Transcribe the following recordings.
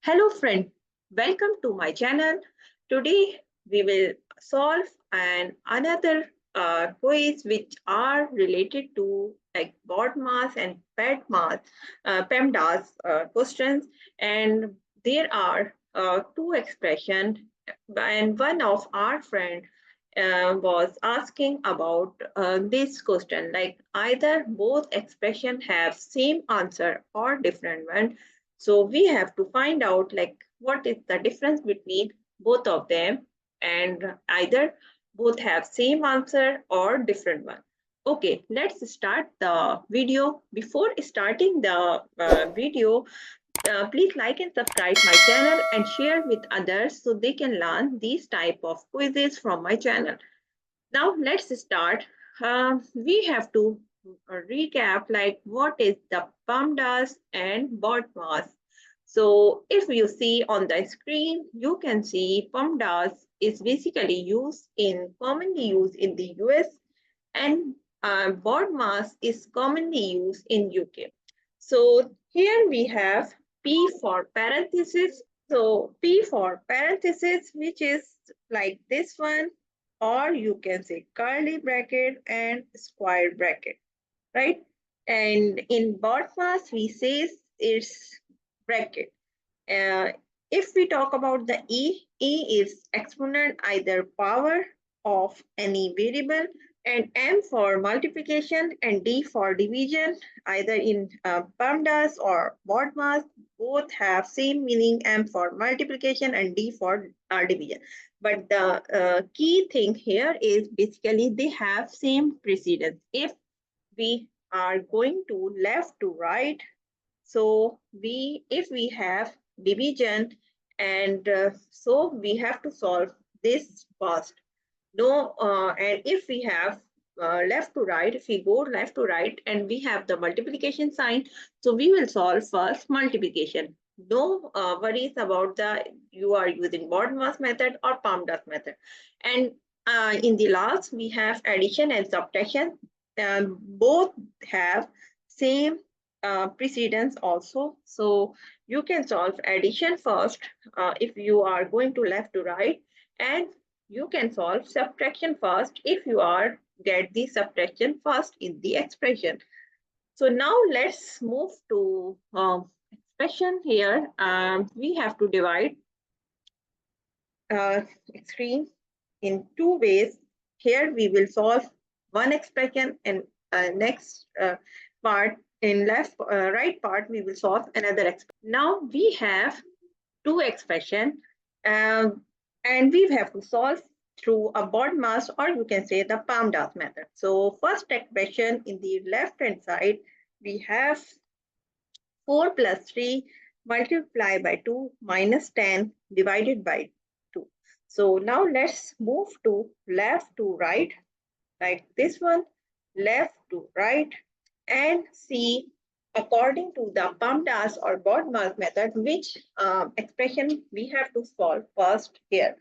Hello friend, welcome to my channel. Today we will solve another quiz which are related to like BODMAS and PEMDAS questions, and there are two expressions, and one of our friend was asking about this question, like either both expression have same answer or different one. So we have to find out like what is the difference between both of them, and either both have same answer or different one. Okay, let's start the video. Before starting the video, please like and subscribe my channel and share with others so they can learn these type of quizzes from my channel. Now let's start. We have to recap like what is the PEMDAS and BODMAS. So if you see on the screen, you can see PEMDAS is basically commonly used in the US, and BODMAS is commonly used in UK. So here we have P for parenthesis. So P for parenthesis, which is like this one, or you can say curly bracket and square bracket, right? And in BODMAS, we say it's bracket. Uh, if we talk about the E is exponent, either power of any variable, and M for multiplication, and D for division, either in PEMDAS or BODMAS, both have same meaning, M for multiplication and D for division. But the key thing here is basically they have same precedence. If we are going to left to right, so if we have division, and so we have to solve this first. No, and if we have left to right, if we go left to right and we have the multiplication sign, so we will solve first multiplication. No worries about the you are using BODMAS method or PEMDAS method. And in the last, we have addition and subtraction. Both have same precedence also. So you can solve addition first if you are going to left to right, and you can solve subtraction first if you are get the subtraction first in the expression. So now let's move to expression here. We have to divide screen in two ways. Here we will solve one expression, and next part in right part we will solve another expression. Now we have two expression, um, and we have to solve through a BODMAS, or you can say the PEMDAS method. So first expression in the left hand side, we have 4 plus 3 multiplied by 2 minus 10 divided by 2. So now let's move to left to right, like this one, left to right, and see according to the PEMDAS or BODMAS method, which expression we have to solve first here.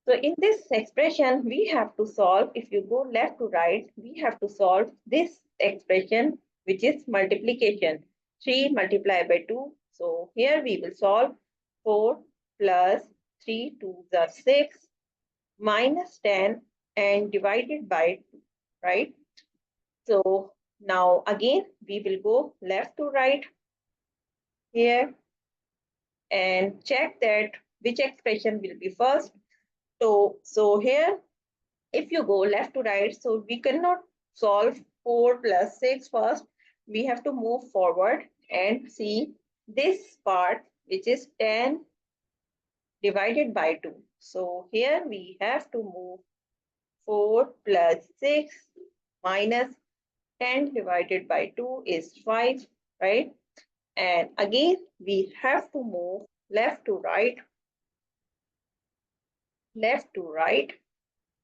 So in this expression, we have to solve, if you go left to right, we have to solve this expression, which is multiplication. 3 multiplied by 2. So here we will solve 4 plus 3 to the 6 minus 10 and divided by 2, right? So now again, we will go left to right here and check that which expression will be first. So here, if you go left to right, so we cannot solve 4 plus 6 first. We have to move forward and see this part, which is 10 divided by 2. So here we have to move 4 plus 6 minus 10 divided by 2 is 5, right? And again, we have to move left to right,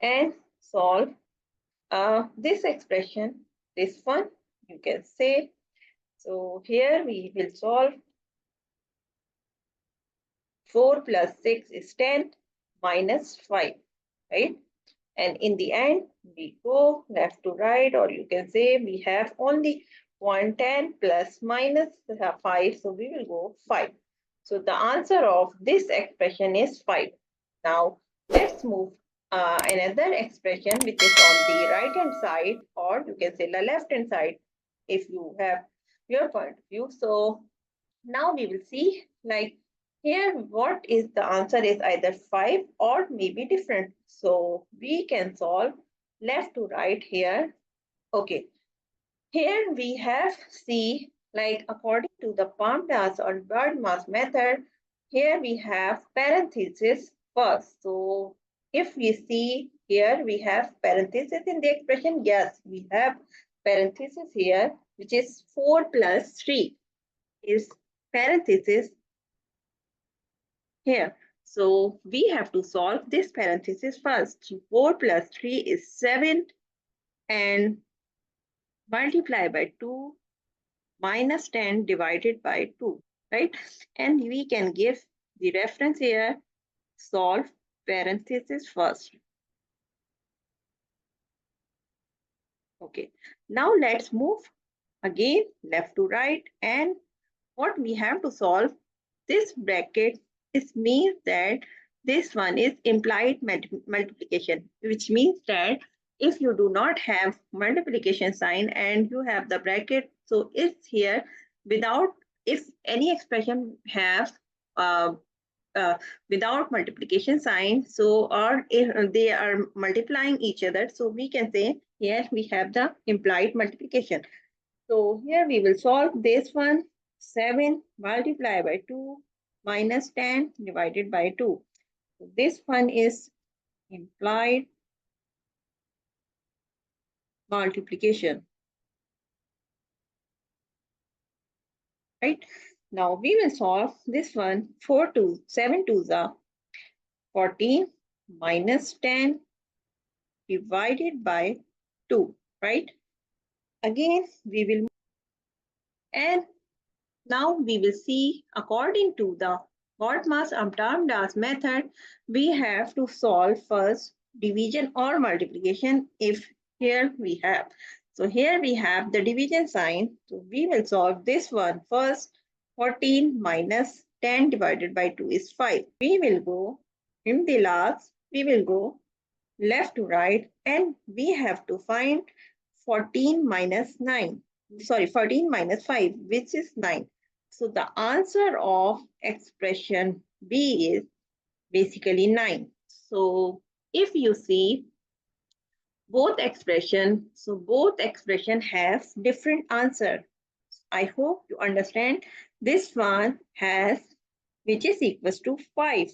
and solve this expression, this one, you can say. So here we will solve 4 plus 6 is 10 minus 5, right? And in the end, we go left to right, or you can say we have only 110 plus minus 5, so we will go 5. So the answer of this expression is 5. Now let's move another expression which is on the right hand side, or you can say the left hand side if you have your point of view. So now we will see, like, here what is the answer is either 5 or maybe different. So we can solve left to right here. Okay, here we have C, like according to the PAMDAS or BirdMass method, here we have parenthesis first. So if we see here, we have parenthesis in the expression. Yes, we have parenthesis here, which is 4 plus 3 is parenthesis here. So we have to solve this parenthesis first. 4 plus 3 is 7 and multiply by 2 minus 10 divided by 2, right? And we can give the reference here, solve parenthesis first. Okay, now let's move again left to right, and what we have to solve, this bracket, is means that this one is implied multiplication, which means that if you do not have multiplication sign and you have the bracket, so it's here without, if any expression have uh, uh, without multiplication sign, so or if they are multiplying each other, so we can say here we have the implied multiplication. So here we will solve this one. 7 multiplied by 2 minus 10 divided by 2. So this one is implied multiplication, right? Now we will solve this one. 7 2s are 14 minus 10 divided by 2, right? Again, we will, and now we will see, according to the BirdMass method, we have to solve first division or multiplication if here we have. So here we have the division sign. So we will solve this one first. 14 minus 10 divided by 2 is 5. We will go in the last, we will go left to right, and we have to find 14 minus 9. Sorry, 14 minus 5, which is 9. So the answer of expression B is basically 9. So if you see both expression, so both expression has different answer. I hope you understand. This one has, which is equals to 5.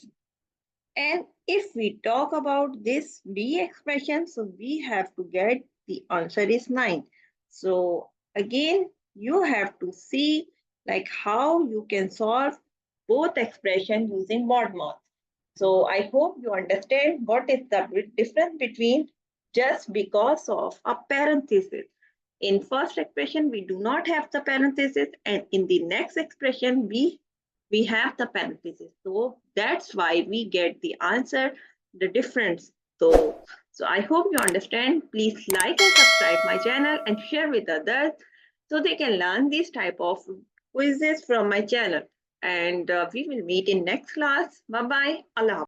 And if we talk about this B expression, so we have to get the answer is 9. So again, you have to see like how you can solve both expression using BirdMass. So I hope you understand what is the difference between just because of a parenthesis. In first expression, we do not have the parenthesis, and in the next expression, we have the parenthesis. So that's why we get the answer, the difference. So I hope you understand. Please like and subscribe my channel and share with others so they can learn these type of quizzes from my channel. And we will meet in next class. Bye bye. Allah.